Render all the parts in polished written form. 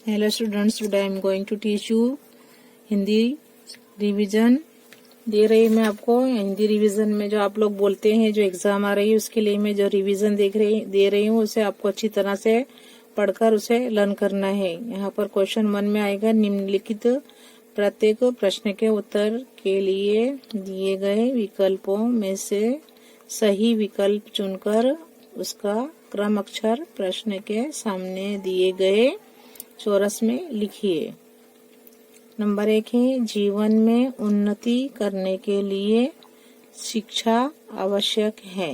Hello students, today I am going to teach you Hindi revision. दे रही मैं आपको हिंदी रिवीजन में जो आप लोग बोलते हैं जो एग्जाम आ रही है उसके लिए मैं जो रिवीजन दे रही हूँ उसे आपको अच्छी तरह से पढ़कर उसे लर्न करना है। यहाँ पर क्वेश्चन 1 में आएगा, निम्नलिखित प्रत्येक प्रश्न के उत्तर के लिए दिए गए विकल्पों में से सही विकल्प चुनकर उसका क्रम अक्षर प्रश्न के सामने दिए गए चौरस में लिखिए। नंबर 1 है, जीवन में उन्नति करने के लिए शिक्षा आवश्यक है।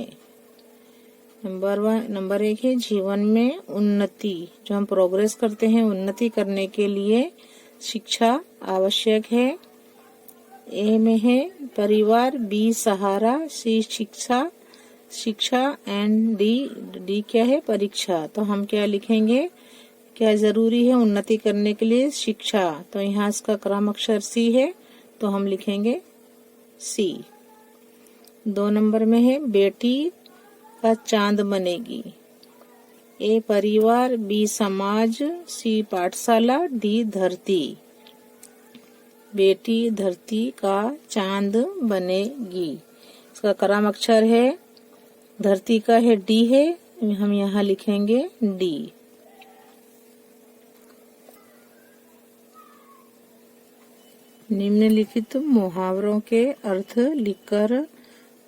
नंबर 1 है, जीवन में उन्नति, जो हम प्रोग्रेस करते हैं उन्नति करने के लिए शिक्षा आवश्यक है। ए में है परिवार, बी सहारा, सी शिक्षा एंड डी क्या है, परीक्षा। तो हम क्या लिखेंगे, क्या जरूरी है उन्नति करने के लिए, शिक्षा। तो यहाँ इसका क्रम अक्षर सी है तो हम लिखेंगे सी। 2 नंबर में है बेटी का चांद बनेगी। ए परिवार, बी समाज, सी पाठशाला, डी धरती। बेटी धरती का चांद बनेगी, इसका क्रम अक्षर है, धरती का है डी है, हम यहाँ लिखेंगे डी। निम्नलिखित मुहावरों के अर्थ लिखकर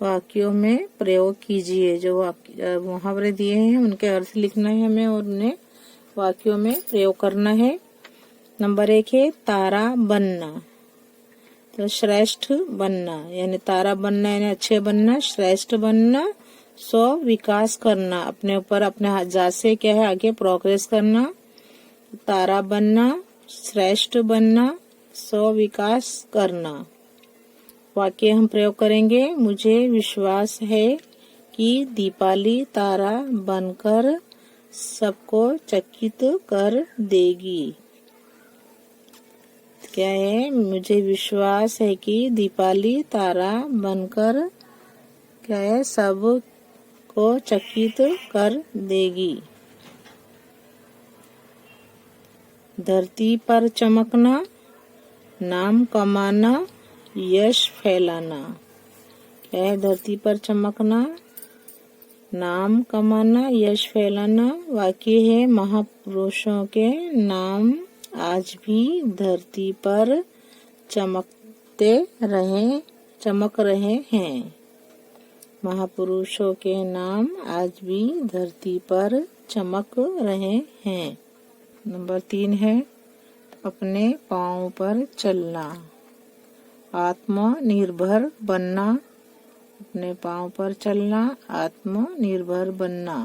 वाक्यों में प्रयोग कीजिए। जो मुहावरे दिए हैं उनके अर्थ लिखना है हमें और उन्हें वाक्यों में प्रयोग करना है। नंबर 1 है तारा बनना। तो श्रेष्ठ बनना यानी तारा बनना यानी अच्छे बनना, श्रेष्ठ बनना, स्व विकास करना, अपने ऊपर अपने हाथ से क्या है आगे प्रोग्रेस करना। तारा बनना, श्रेष्ठ बनना, स्व विकास करना। वाक्य हम प्रयोग करेंगे, मुझे विश्वास है कि दीपाली तारा बनकर सबको चकित कर देगी। क्या है, मुझे विश्वास है कि दीपाली तारा बनकर क्या है सबको चकित कर देगी। धरती पर चमकना, नाम कमाना, यश फैलाना। क्या है, धरती पर चमकना, नाम कमाना, यश फैलाना। वाक्य है महापुरुषों के नाम आज भी धरती पर चमक रहे हैं। महापुरुषों के नाम आज भी धरती पर चमक रहे हैं। नंबर 3 है अपने पाँव पर चलना, आत्मनिर्भर बनना। अपने पाँव पर चलना, आत्मनिर्भर बनना।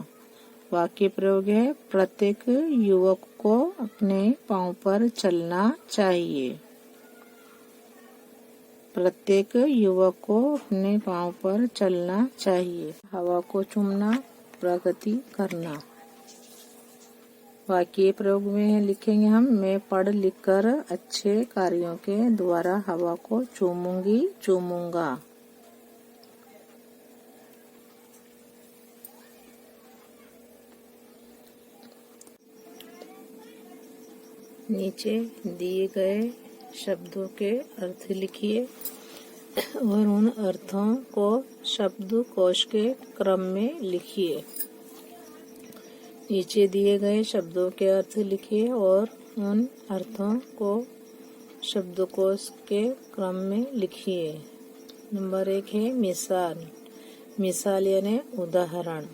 वाक्य प्रयोग है प्रत्येक युवक को अपने पाँव पर चलना चाहिए। प्रत्येक युवक को अपने पाँव पर चलना चाहिए। हवा को चूमना, प्रगति करना। वाक्य प्रयोग में लिखेंगे हम, मैं पढ़ लिख कर अच्छे कार्यों के द्वारा हवा को चूमूंगा। नीचे दिए गए शब्दों के अर्थ लिखिए और उन अर्थों को शब्दकोश के क्रम में लिखिए। नीचे दिए गए शब्दों के अर्थ लिखिए और उन अर्थों को शब्दकोश के क्रम में लिखिए। नंबर 1 है मिसाल। मिसाल यानी उदाहरण।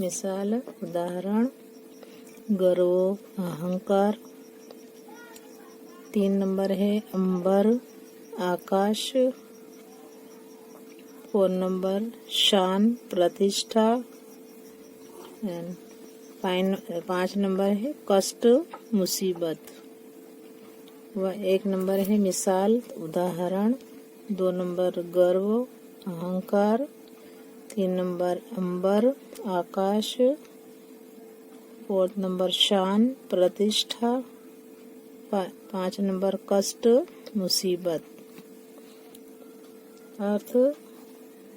मिसाल उदाहरण, गर्व, अहंकार। 3 नंबर है अंबर, आकाश। 4 नंबर शान, प्रतिष्ठा। 5 नंबर है कष्ट, मुसीबत। 1 नंबर है मिसाल उदाहरण। 2 नंबर गर्व, अहंकार। 3 नंबर अंबर, आकाश। 4 नंबर शान, प्रतिष्ठा। 5 नंबर कष्ट, मुसीबत।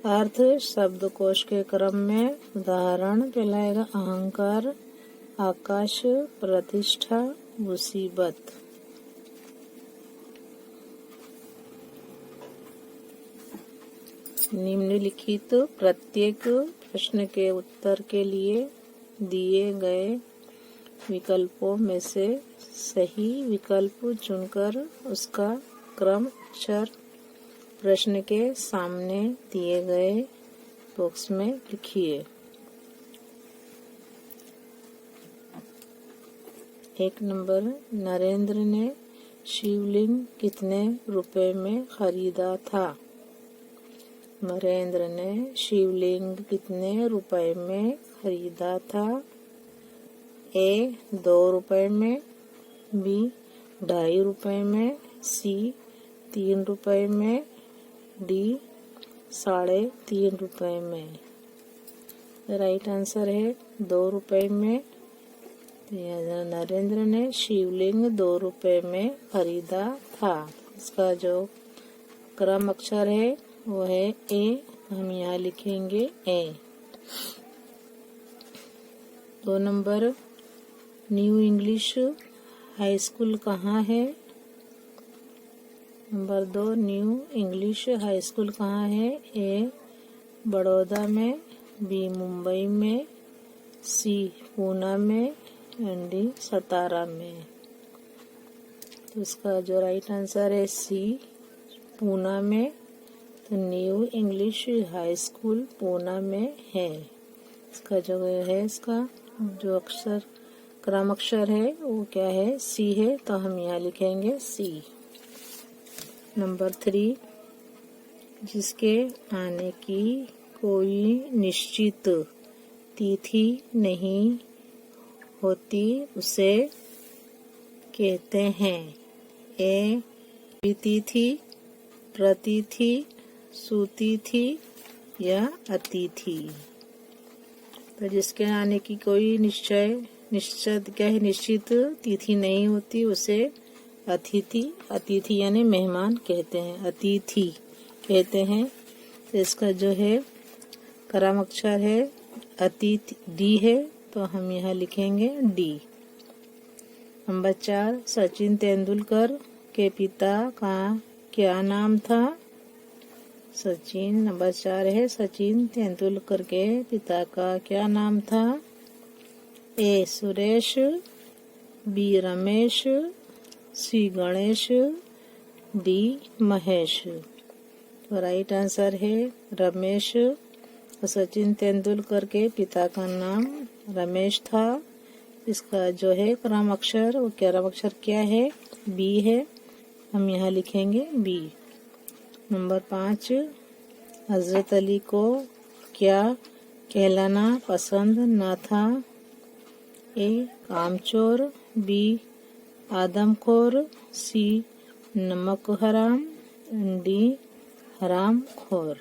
अर्थ शब्दकोश के क्रम में उदाहरण कहलाएगा अहंकार, आकाश, प्रतिष्ठा, मुसीबत। निम्नलिखित प्रत्येक प्रश्न के उत्तर के लिए दिए गए विकल्पों में से सही विकल्प चुनकर उसका क्रम अक्षर प्रश्न के सामने दिए गए बॉक्स में लिखिए। 1 नंबर, नरेंद्र ने शिवलिंग कितने रुपए में खरीदा था? नरेंद्र ने शिवलिंग कितने रुपए में खरीदा था? ए 2 रुपए में, बी 2.5 रुपए में, सी 3 रुपए में, डी 3.5 रुपए में। राइट आंसर है 2 रुपए में। नरेंद्र ने शिवलिंग 2 रुपए में खरीदा था। इसका जो क्रम अक्षर है वो है ए, हम यहाँ लिखेंगे ए। 2 number, new English high school कहाँ है? Number 2, new English high school कहाँ है? ए बड़ौदा में, बी मुंबई में, सी पूना में, एंड डी सतारा में। तो इसका जो राइट आंसर है सी पूना में। तो new English high school Poona में है। इसका जो है इसका जो अक्षर क्रम अक्षर है वो क्या है? सी है। तो हम यहाँ लिखेंगे सी। नंबर 3, जिसके आने की कोई निश्चित तिथि नहीं होती उसे कहते हैं ए तिथि, प्रतिथि, सुतिथि या अतिथि। तो जिसके आने की कोई निश्चित क्या है? निश्चित तिथि नहीं होती उसे अतिथि यानी मेहमान कहते हैं, अतिथि कहते हैं। तो इसका जो है क्रम अक्षर है अतिथि डी है। तो हम यहाँ लिखेंगे डी। नंबर 4, सचिन तेंदुलकर के पिता का क्या नाम था? नंबर 4 है सचिन तेंदुलकर के पिता का क्या नाम था? ए सुरेश, बी रमेश, सी गणेश, डी महेश। तो राइट आंसर है रमेश। सचिन तेंदुलकर के पिता का नाम रमेश था। इसका जो है क्रम अक्षर वो क्रम अक्षर क्या है? बी है। हम यहाँ लिखेंगे बी। नंबर 5, हजरत अली को क्या कहलाना पसंद न था? ए कामचोर, बी आदमखोर, सी नमक हराम, डी हराम खोर।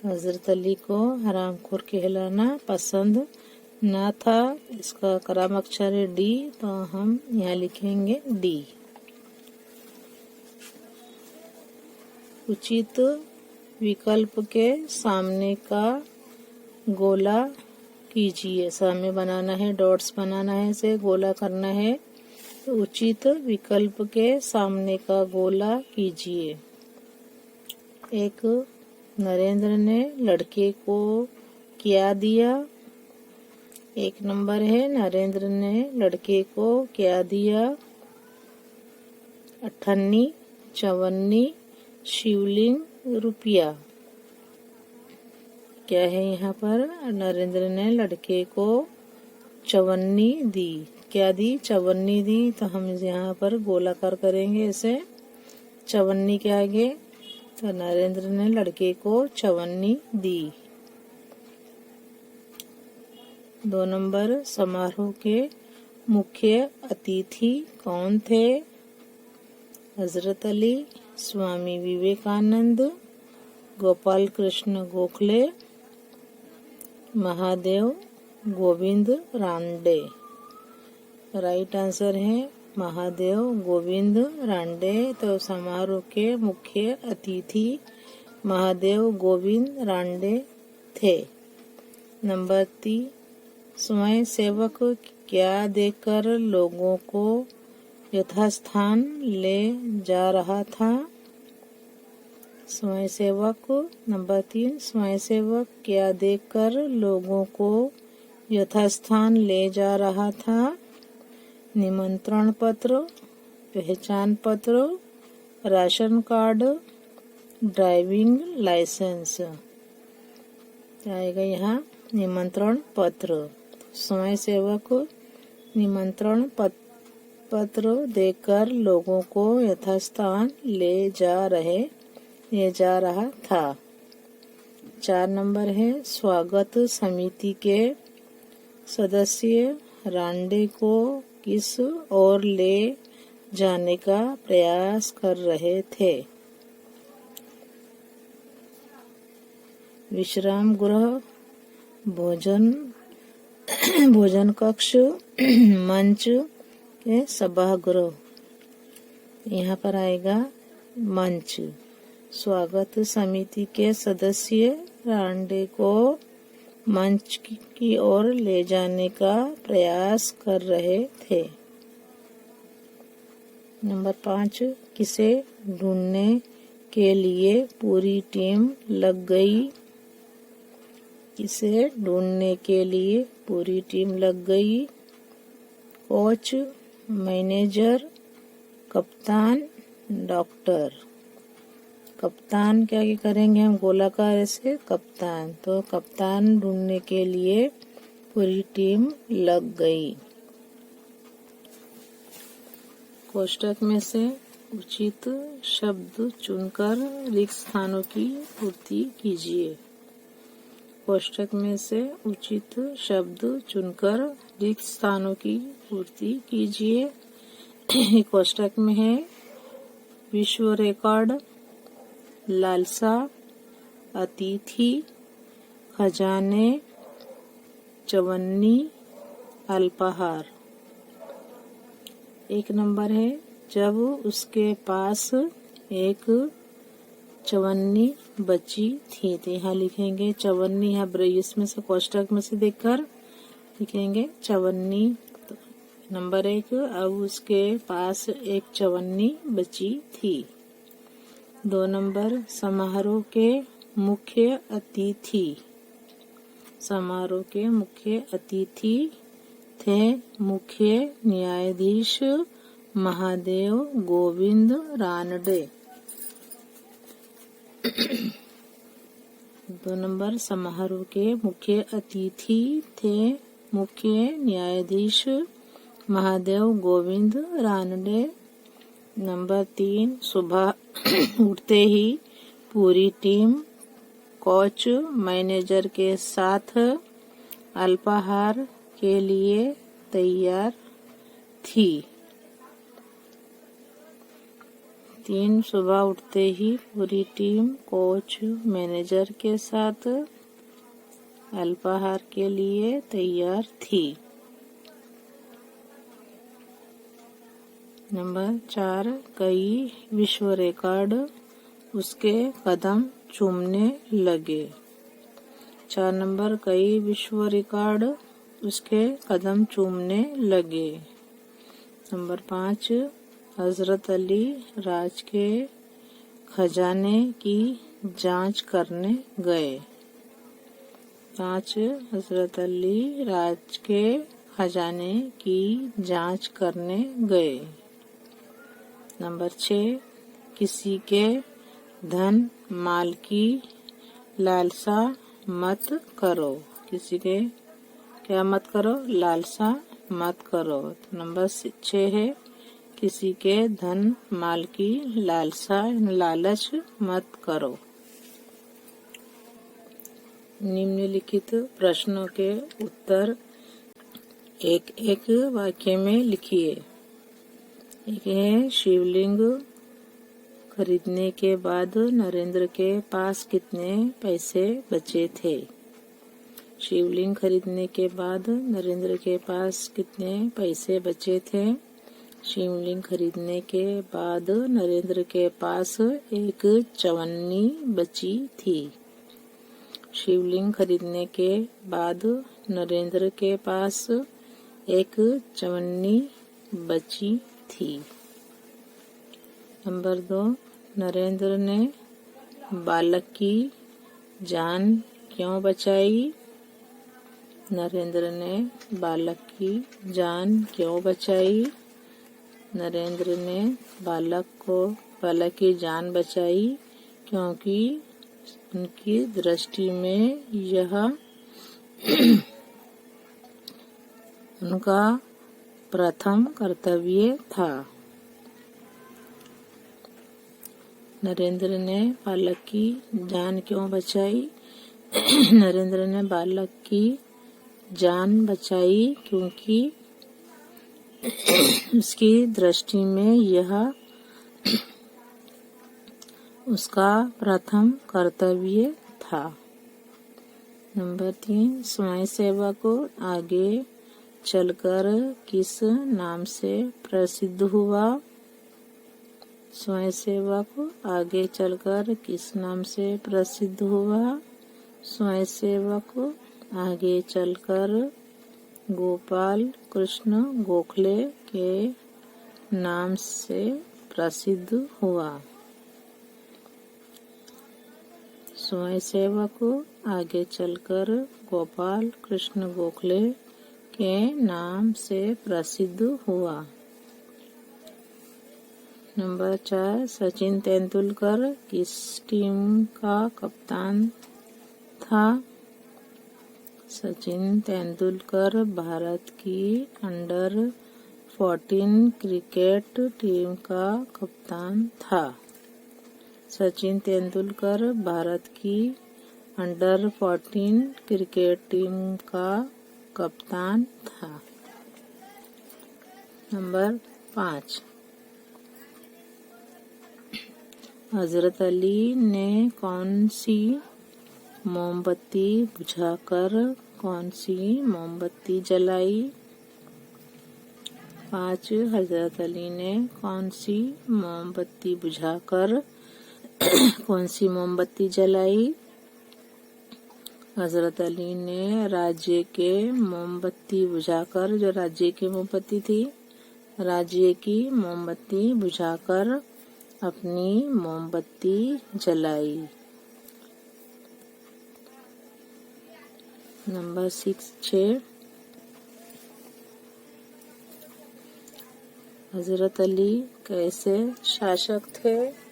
हजरत अली को हरामखोर कहलाना पसंद न था। इसका क्रम अक्षर है डी। तो हम यहाँ लिखेंगे डी। उचित विकल्प के सामने का गोला कीजिए। सामने बनाना है, डॉट्स बनाना है, इसे गोला करना है। तो उचित विकल्प के सामने का गोला कीजिए। 1, नरेंद्र ने लड़के को क्या दिया? 1 नंबर है नरेंद्र ने लड़के को क्या दिया? अठन्नी, चवन्नी, शिवलिंग, रुपया। क्या है यहाँ पर? नरेंद्र ने लड़के को चवन्नी दी। क्या दी? चवन्नी दी। तो हम यहाँ पर गोलाकार करेंगे इसे चवन्नी के आगे। तो नरेंद्र ने लड़के को चवन्नी दी। 2 नंबर, समारोह के मुख्य अतिथि कौन थे? हजरत अली, स्वामी विवेकानंद, गोपाल कृष्ण गोखले, महादेव गोविंद रानडे। राइट आंसर है महादेव गोविंद रानडे। तो समारोह के मुख्य अतिथि महादेव गोविंद रानडे थे। नंबर 3, स्वयं सेवक क्या देकर लोगों को यथास्थान ले जा रहा था? स्वयं सेवक नंबर 3 स्वयं सेवक क्या देकर लोगों को यथास्थान ले जा रहा था? निमंत्रण पत्र, पहचान पत्र, राशन कार्ड, ड्राइविंग लाइसेंस। आएगा यहाँ निमंत्रण पत्र। स्वयं सेवक निमंत्रण पत्र देकर लोगों को यथास्थान ले जा रहा था। 4 नंबर है स्वागत समिति के सदस्य रांडे को किस ओर ले जाने का प्रयास कर रहे थे? विश्राम गृह, भोजन कक्ष, मंच के सभागृह। यहाँ पर आएगा मंच। स्वागत समिति के सदस्य रांडे को मंच की ओर ले जाने का प्रयास कर रहे थे। नंबर 5 किसे ढूंढने के लिए पूरी टीम लग गई? किसे ढूंढने के लिए पूरी टीम लग गई? कोच, मैनेजर, कप्तान, डॉक्टर। कप्तान क्या करेंगे हम गोलाकार से कप्तान, तो कप्तान ढूंढने के लिए पूरी टीम लग गई। कोष्टक में से उचित शब्द चुनकर रिक्त स्थानों की पूर्ति कीजिए। कोष्टक में से उचित शब्द चुनकर रिक्त स्थानों की पूर्ति कीजिए। कोष्टक में है विश्व रिकॉर्ड, लालसा, अतिथि, खजाने, चवन्नी, अल्पाहार। 1 नंबर है जब उसके पास एक चवन्नी बची थी, तो यहाँ लिखेंगे चवन्नी। यहाँ इसमें से कोष्टक में से देखकर लिखेंगे चवन्नी। तो नंबर 1 अब उसके पास एक चवन्नी बची थी। 2 नंबर समारोह के मुख्य अतिथि। समारोह के मुख्य अतिथि थे मुख्य न्यायाधीश महादेव गोविंद रानडे। 2 नंबर समारोह के मुख्य अतिथि थे मुख्य न्यायाधीश महादेव गोविंद रानडे। नंबर 3 सुबह उठते ही पूरी टीम कोच मैनेजर के साथ अल्पाहार के लिए तैयार थी। 3 सुबह उठते ही पूरी टीम कोच मैनेजर के साथ अल्पाहार के लिए तैयार थी। नंबर 4 कई विश्व रिकॉर्ड उसके कदम चूमने लगे। 4 नंबर कई विश्व रिकॉर्ड उसके कदम चूमने लगे। नंबर 5 हजरत अली राज के खजाने की जांच करने गए। 5 हजरत अली राज के खजाने की जांच करने गए। नंबर 6 किसी के धन माल की लालसा मत करो। किसी के क्या मत करो? लालसा मत करो। नंबर 6 है किसी के धन माल की लालच मत करो। निम्नलिखित प्रश्नों के उत्तर एक एक वाक्य में लिखिए। एक है शिवलिंग खरीदने के बाद नरेंद्र के पास कितने पैसे बचे थे? शिवलिंग खरीदने के बाद नरेंद्र के पास कितने पैसे बचे थे? शिवलिंग खरीदने के बाद नरेंद्र के पास एक चवन्नी बची थी। शिवलिंग खरीदने के बाद नरेंद्र के पास एक चवन्नी बची थी। नंबर 2, नरेंद्र ने बालक की जान क्यों बचाई? नरेंद्र ने बालक की जान क्यों बचाई? नरेंद्र ने बालक की जान बचाई क्योंकि उनकी दृष्टि में यह उनका प्रथम कर्तव्य था। नरेंद्र ने बालक की जान क्यों बचाई? नरेंद्र ने बालक की जान बचाई क्योंकि उसकी दृष्टि में यह उसका प्रथम कर्तव्य था। नंबर 3, स्वयंसेवा को आगे चलकर किस नाम से प्रसिद्ध हुआ? स्वयंसेवा को आगे चलकर किस नाम से प्रसिद्ध हुआ? स्वयंसेवा को आगे चलकर गोपाल कृष्ण गोखले के नाम से प्रसिद्ध हुआ। स्वयंसेवा को आगे चलकर गोपाल कृष्ण गोखले के नाम से प्रसिद्ध हुआ। नंबर 4, सचिन तेंदुलकर किस टीम का कप्तान था? सचिन तेंदुलकर भारत की अंडर-14 क्रिकेट टीम का कप्तान था। सचिन तेंदुलकर भारत की अंडर-14 क्रिकेट टीम का कप्तान था। नंबर 5, हजरत अली ने कौन सी मोमबत्ती बुझाकर कौन सी मोमबत्ती जलाई? 5, हजरत अली ने कौन सी मोमबत्ती बुझाकर कौन सी मोमबत्ती जलाई? हजरत अली ने राज्य के मोमबत्ती बुझाकर, जो राज्य की मोमबत्ती थी, राज्य की मोमबत्ती बुझाकर अपनी मोमबत्ती जलाई। नंबर 6, हजरत अली कैसे शासक थे?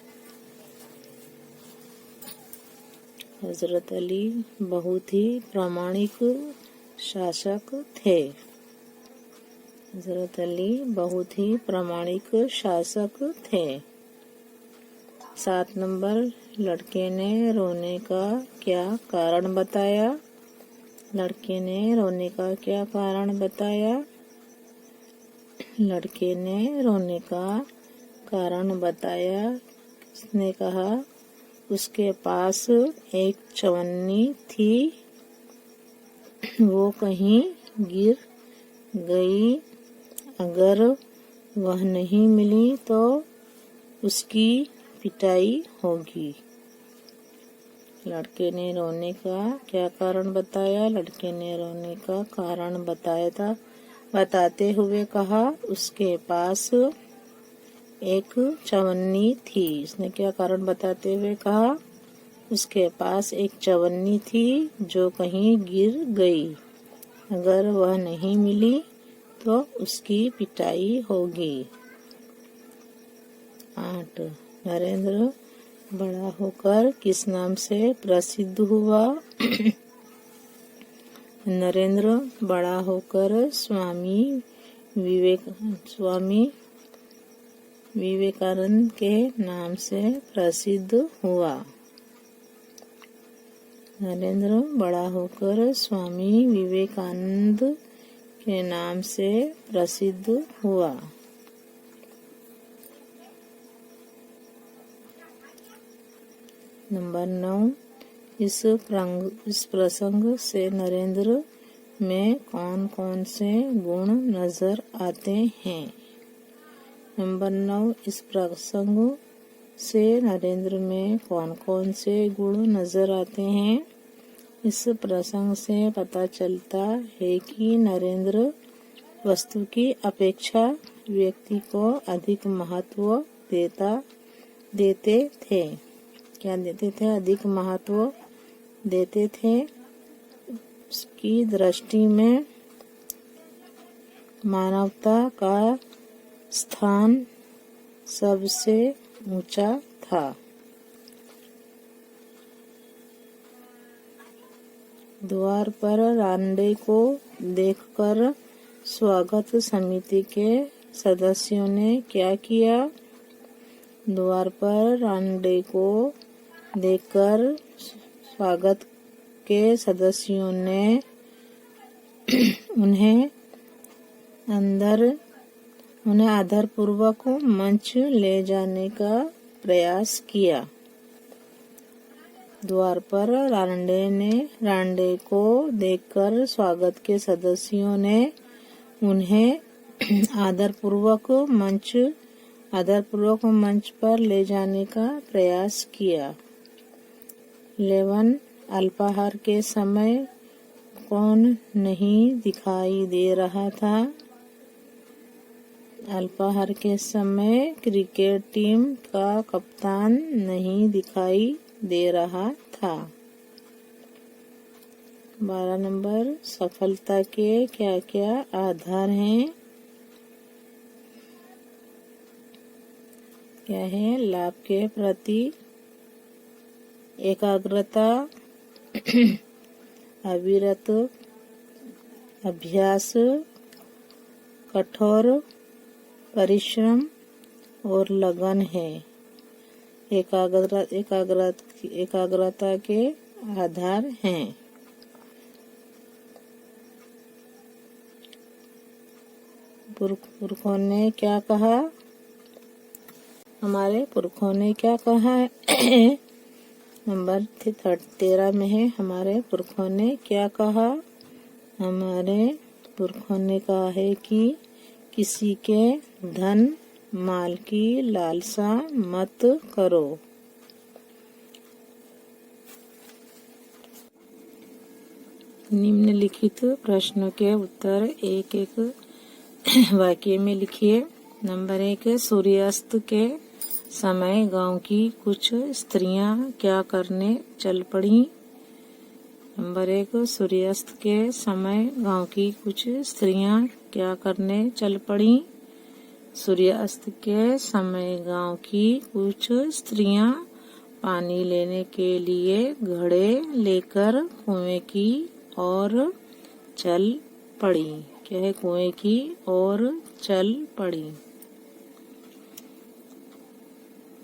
हजरत अली बहुत ही प्रामाणिक शासक थे। हजरत अली बहुत ही प्रामाणिक शासक थे। 7 नंबर, लड़के ने रोने का क्या कारण बताया? लड़के ने रोने का क्या कारण बताया? लड़के ने रोने का कारण बताया। उसने कहा उसके पास एक चवन्नी थी, वो कहीं गिर गई, अगर वह नहीं मिली तो उसकी पिटाई होगी। लड़के ने रोने का क्या कारण बताया? लड़के ने रोने का कारण बताते हुए कहा उसके पास एक चवन्नी थी। उसने क्या कारण बताते हुए कहा उसके पास एक चवन्नी थी जो कहीं गिर गई, अगर वह नहीं मिली तो उसकी पिटाई होगी। 8, नरेंद्र बड़ा होकर किस नाम से प्रसिद्ध हुआ? नरेंद्र बड़ा होकर स्वामी विवेकानंद के नाम से प्रसिद्ध हुआ। नरेंद्र बड़ा होकर स्वामी विवेकानंद के नाम से प्रसिद्ध हुआ। नंबर 9, इस प्रसंग से नरेंद्र में कौन कौन से गुण नजर आते हैं? नंबर 9, इस प्रसंग से नरेंद्र में कौन कौन से गुण नजर आते हैं? इस प्रसंग से पता चलता है कि नरेंद्र वस्तु की अपेक्षा व्यक्ति को अधिक महत्व देते थे। क्या देते थे? अधिक महत्व देते थे। उसकी दृष्टि में मानवता का स्थान सबसे ऊंचा था। द्वार पर रांडे को देखकर स्वागत समिति के सदस्यों ने क्या किया? द्वार पर रांडे को देखकर स्वागत के सदस्यों ने उन्हें आदरपूर्वक मंच ले जाने का प्रयास किया। द्वार पर रांडे को देखकर स्वागत के सदस्यों ने उन्हें आदरपूर्वक मंच पर ले जाने का प्रयास किया। 11 अल्पाहार के समय कौन नहीं दिखाई दे रहा था? अल्पाहार के समय क्रिकेट टीम का कप्तान नहीं दिखाई दे रहा था। 12 नंबर, सफलता के क्या क्या आधार हैं? क्या है? लाभ के प्रति एकाग्रता, अविरत अभ्यास, कठोर परिश्रम और लगन है। एकाग्रता के आधार हैं। पुरखों ने क्या कहा? हमारे पुरखों ने क्या कहा है? नंबर 13 में है, हमारे पुरखों ने क्या कहा? हमारे पुरखों ने कहा है कि किसी के धन माल की लालसा मत करो। निम्नलिखित प्रश्नों के उत्तर एक एक वाक्य में लिखिए। नंबर 1, सूर्यास्त के समय गांव की कुछ स्त्रियां क्या करने चल पड़ी? नंबर 1, सूर्यास्त के समय गांव की कुछ स्त्रियां क्या करने चल पड़ी? सूर्यास्त के समय गांव की कुछ स्त्रियां पानी लेने के लिए घड़े लेकर कुएं की ओर चल पड़ी। क्या है? कुएं की ओर चल पड़ी।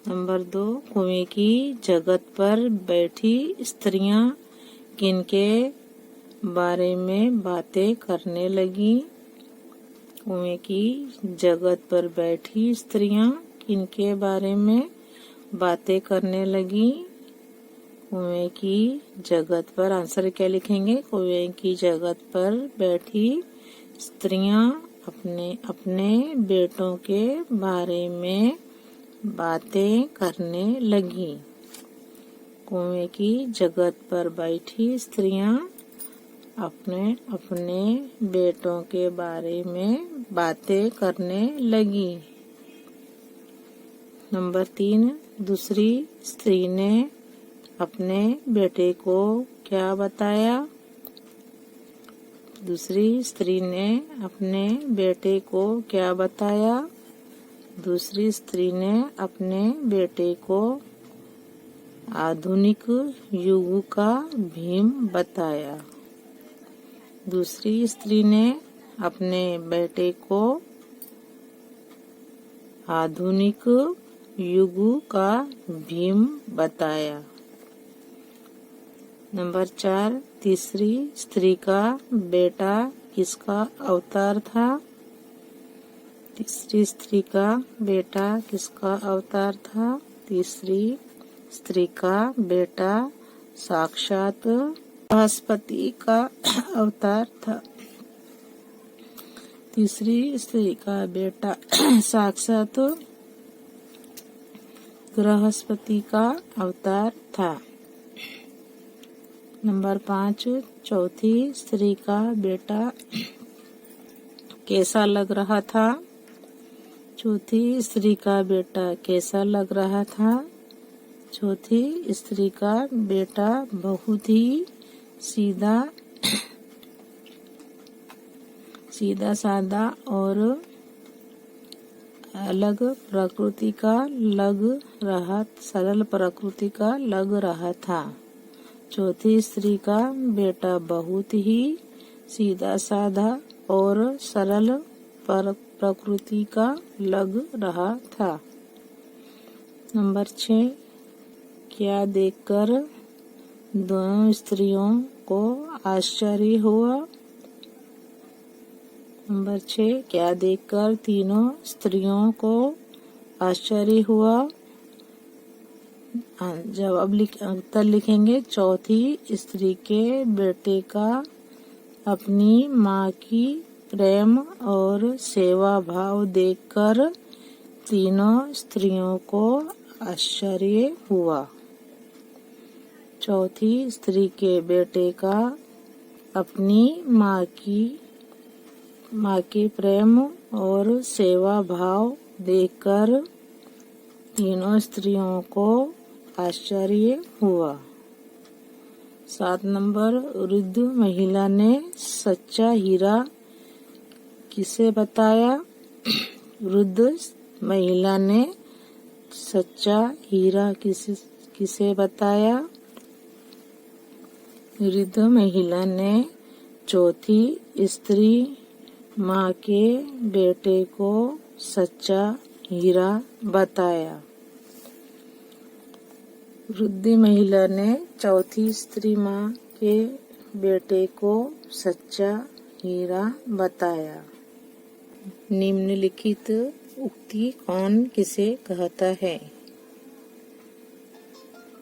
नंबर 2, कुएं की जगत पर बैठी स्त्रियां किनके बारे में बातें करने लगी? कुएं की जगत पर बैठी स्त्रियां किनके बारे में बातें करने लगी? कुएं की जगत पर, आंसर क्या लिखेंगे? कुएं की जगत पर बैठी स्त्रियां अपने अपने बेटों के बारे में बातें करने लगी। कुएं की जगत पर बैठी स्त्रियां अपने अपने बेटों के बारे में बातें करने लगी। नंबर 3, दूसरी स्त्री ने अपने बेटे को क्या बताया? दूसरी स्त्री ने अपने बेटे को क्या बताया? दूसरी स्त्री ने अपने बेटे को आधुनिक युग का भीम बताया। दूसरी स्त्री ने अपने बेटे को आधुनिक युग का भीम बताया। नंबर 4, तीसरी स्त्री का बेटा किसका अवतार था? तीसरी स्त्री का बेटा किसका अवतार था? तीसरी स्त्री का बेटा साक्षात बृहस्पति का अवतार था। तीसरी स्त्री का बेटा साक्षात बृहस्पति का अवतार था। नंबर 5, चौथी स्त्री का बेटा कैसा लग रहा था? चौथी स्त्री का बेटा कैसा लग रहा था? चौथी स्त्री का बेटा बहुत ही सीधा साधा और सरल प्रकृति का लग रहा था। चौथी स्त्री का बेटा बहुत ही सीधा साधा और सरल प्रकृति का लग रहा था। नंबर 6, क्या देखकर दोनों स्त्रियों को आश्चर्य हुआ? नंबर 6, क्या देखकर तीनों स्त्रियों को आश्चर्य हुआ? जवाब उत्तर लिखेंगे। चौथी स्त्री के बेटे का अपनी माँ की प्रेम और सेवा भाव देखकर तीनों स्त्रियों को आश्चर्य हुआ। चौथी स्त्री के बेटे का अपनी माँ की प्रेम और सेवा भाव देखकर तीनों स्त्रियों को आश्चर्य हुआ। 7 नंबर, वृद्ध महिला ने सच्चा हीरा किसे बताया? वृद्ध महिला ने सच्चा हीरा किसे बताया? वृद्ध महिला ने चौथी स्त्री माँ के बेटे को सच्चा हीरा बताया। वृद्ध महिला ने चौथी स्त्री माँ के बेटे को सच्चा हीरा बताया। निम्नलिखित उक्ति कौन किसे कहता है?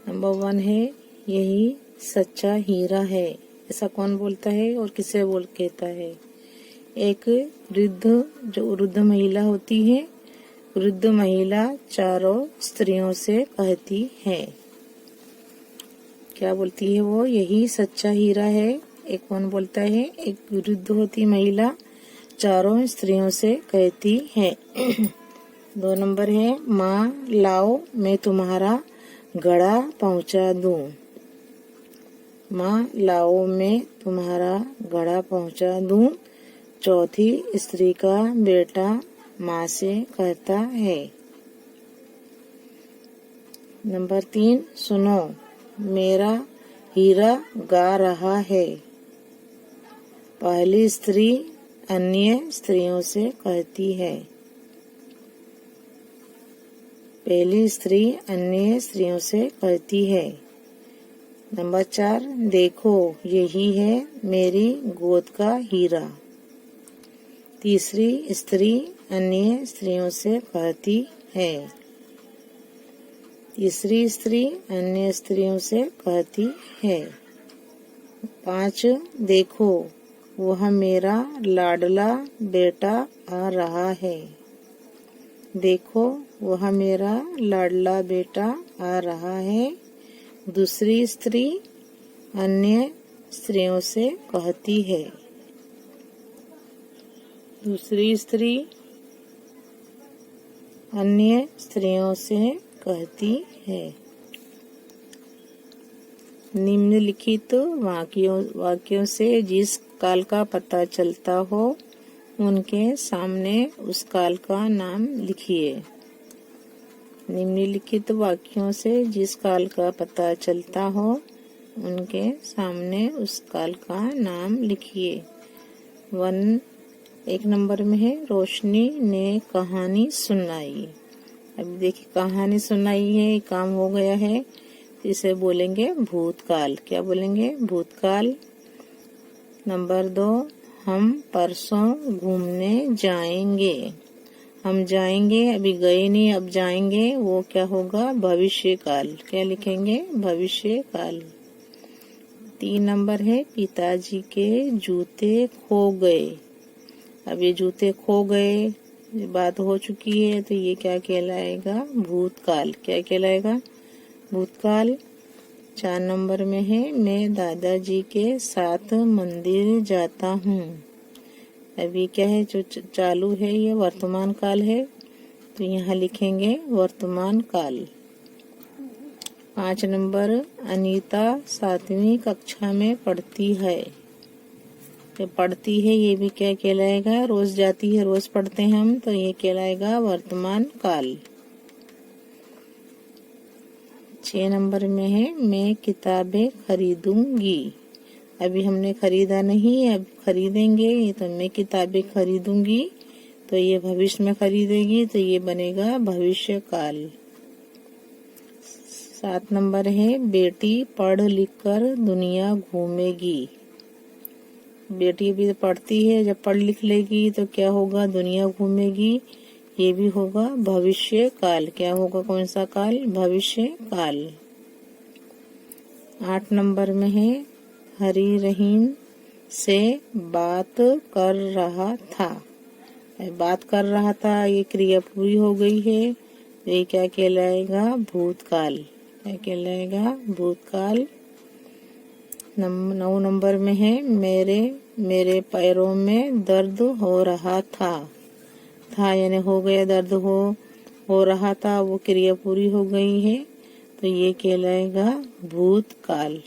नंबर 1 है, यही सच्चा हीरा है। ऐसा कौन बोलता है और किसे कहता है? एक वृद्ध महिला होती है। वृद्ध महिला चारों स्त्रियों से कहती है। क्या बोलती है वो? यही सच्चा हीरा है। एक कौन बोलता है? एक वृद्ध होती महिला चारों स्त्रियों से कहती है। 2 नंबर है, माँ लाओ मैं तुम्हारा घड़ा पहुँचा दूं। माँ लाओ मैं तुम्हारा घड़ा पहुँचा दूं। चौथी स्त्री का बेटा माँ से कहता है। नंबर 3, सुनो मेरा हीरा गा रहा है। पहली स्त्री अन्य स्त्रियों से कहती है। पहली स्त्री अन्य स्त्रियों से कहती है। नंबर 4, देखो यही है मेरी गोद का हीरा। तीसरी स्त्री अन्य स्त्रियों से कहती है। तीसरी स्त्री अन्य स्त्रियों से कहती है। 5, देखो वह मेरा लाडला बेटा आ रहा है। देखो वह मेरा लाडला बेटा आ रहा है। दूसरी स्त्री अन्य स्त्रियों से कहती है। दूसरी स्त्री अन्य स्त्रियों से कहती है। निम्नलिखित वाक्यों से जिस काल का पता चलता हो उनके सामने उस काल का नाम लिखिए। निम्नलिखित वाक्यों से जिस काल का पता चलता हो उनके सामने उस काल का नाम लिखिए। 1 नंबर में है, रोशनी ने कहानी सुनाई। अब देखिए कहानी सुनाई है, काम हो गया है, इसे बोलेंगे भूतकाल। क्या बोलेंगे? भूतकाल। नंबर 2, हम परसों घूमने जाएंगे। हम जाएंगे, अभी गए नहीं, अब जाएंगे, वो क्या होगा? भविष्य काल। क्या लिखेंगे? भविष्य काल। 3 नंबर है, पिताजी के जूते खो गए। अब ये जूते खो गए, ये बात हो चुकी है, तो ये क्या कहलाएगा? भूतकाल। क्या कहलाएगा? भूतकाल। 4 नंबर में है मैं दादाजी के साथ मंदिर जाता हूँ। अभी क्या है जो चालू है ये वर्तमान काल है, तो यहाँ लिखेंगे वर्तमान काल। 5 नंबर अनीता 7वीं कक्षा में पढ़ती है। ये पढ़ती है ये भी क्या कहलाएगा, रोज जाती है रोज पढ़ते हैं हम, तो ये कहलाएगा वर्तमान काल। 6 नंबर में है मैं किताबें खरीदूंगी। अभी हमने खरीदा नहीं, अब खरीदेंगे, तो मैं किताबें खरीदूंगी, तो ये भविष्य में खरीदेगी, तो ये बनेगा भविष्य काल। 7 नंबर है बेटी पढ़ लिख कर दुनिया घूमेगी। बेटी भी पढ़ती है, जब पढ़ लिख लेगी तो क्या होगा, दुनिया घूमेगी, ये भी होगा भविष्य काल। क्या होगा, कौन सा काल, भविष्य काल। 8 नंबर में है हरी रहीम से बात कर रहा था। बात कर रहा था ये क्रिया पूरी हो गई है, तो ये क्या कहलाएगा, भूतकाल। क्या कहलाएगा, भूतकाल। 9 नंबर में है मेरे पैरों में दर्द हो रहा था यानी हो गया, दर्द हो रहा था, वो क्रिया पूरी हो गई है, तो ये कहलाएगा भूतकाल।